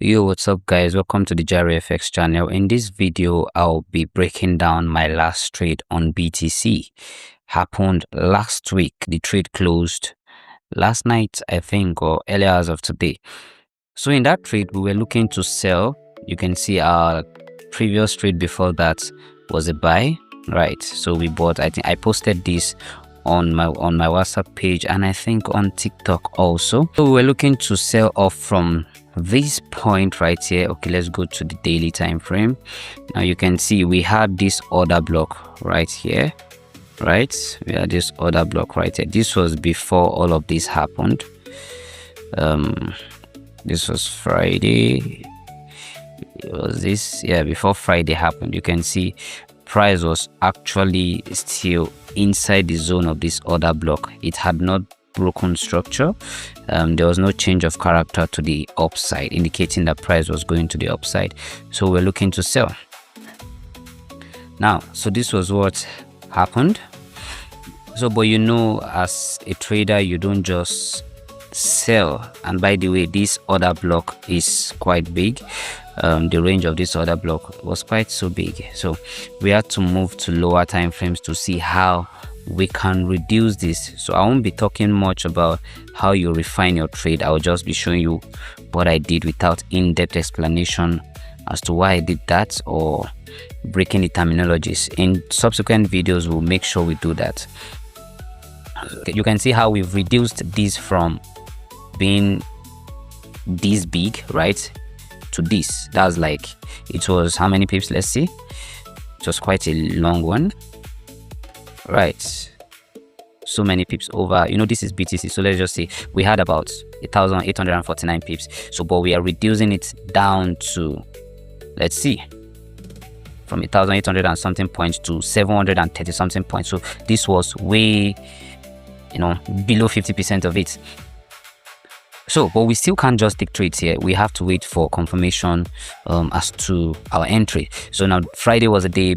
Yo, what's up guys? Welcome to the JaroFX channel. In this video, I'll be breaking down my last trade on BTC. Happened last week. The trade closed last night, I think, or early hours of today. So in that trade, we were looking to sell. You can see our previous trade before that was a buy, right? So we bought. I think I posted this on my WhatsApp page and I think on TikTok also. So we were looking to sell off from this point right here. Okay, let's go to the daily time frame. Now you can see we had this order block right here, right? We had this order block right here. This was before all of this happened. This was Friday. It was this, yeah, before Friday happened. You can see price was actually still inside the zone of this order block. It had not broken structure. There was no change of character to the upside, indicating that price was going to the upside. So we're looking to sell now. So this was what happened. So but you know, as a trader, you don't just sell. And by the way, this order block is quite big. The range of this order block was quite so big, so we had to move to lower time frames to see how we can reduce this. So I won't be talking much about how you refine your trade. I'll just be showing you what I did without in-depth explanation as to why I did that or breaking the terminologies. In subsequent videos, we'll make sure we do that. Okay, you can see how we've reduced this from being this big, right, to this. That's like, it was how many pips? Let's see. It was quite a long one, right? So many pips over, you know, this is BTC, so let's just say we had about 1,849 pips. So but we are reducing it down to, let's see, from 1,800 and something points to 730 something points. So this was way, you know, below 50% of it. So, but we still can't just take trades here. We have to wait for confirmation as to our entry. So now Friday was a day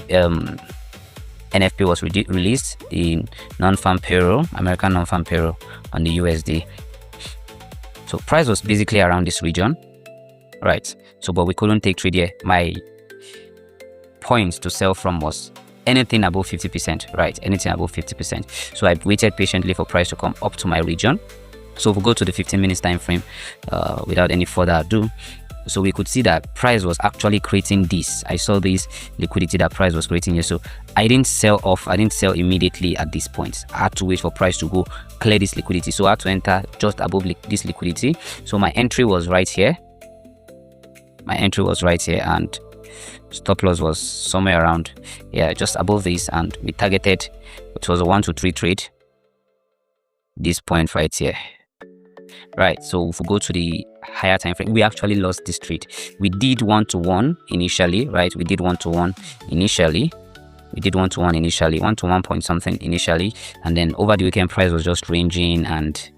NFP was released, the non-farm payroll, American non-farm payroll on the USD. So price was basically around this region, right? So, but we couldn't take trade here. My point to sell from was anything above 50%, right? Anything above 50%. So I waited patiently for price to come up to my region. So if we go to the 15 minutes time frame, without any further ado, so we could see that price was actually creating this. I saw this liquidity that price was creating here. So I didn't sell off. I didn't sell immediately at this point. I had to wait for price to go clear this liquidity. So I had to enter just above this liquidity. So my entry was right here. My entry was right here, and stop loss was somewhere around, yeah, just above this. And we targeted, it was a 1 to 3 trade, this point right here. Right, so if we go to the higher time frame, we actually lost this trade. We did 1-to-1 initially, right? We did 1-to-1 initially. We did 1-to-1 initially, 1-to-1 point something initially, and then over the weekend price was just ranging, and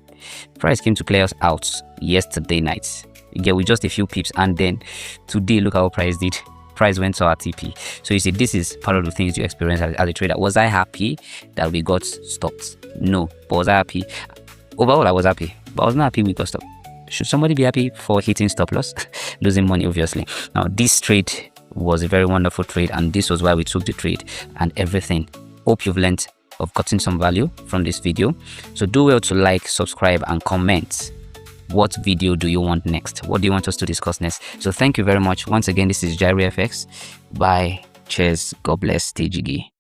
price came to clear us out yesterday night. Yeah, with just a few pips, and then today look how price did. Price went to our TP. So you see, this is part of the things you experience as a trader. Was I happy that we got stopped? No. But was I happy? Overall, I was happy, but I was not happy we got stopped. Should somebody be happy for hitting stop loss? Losing money, obviously. Now, this trade was a very wonderful trade, and this was why we took the trade and everything. Hope you've learned of gotten some value from this video. So do well to like, subscribe, and comment. What video do you want next? What do you want us to discuss next? So thank you very much. Once again, this is JaroFX. Bye. Cheers. God bless. Stay jiggy.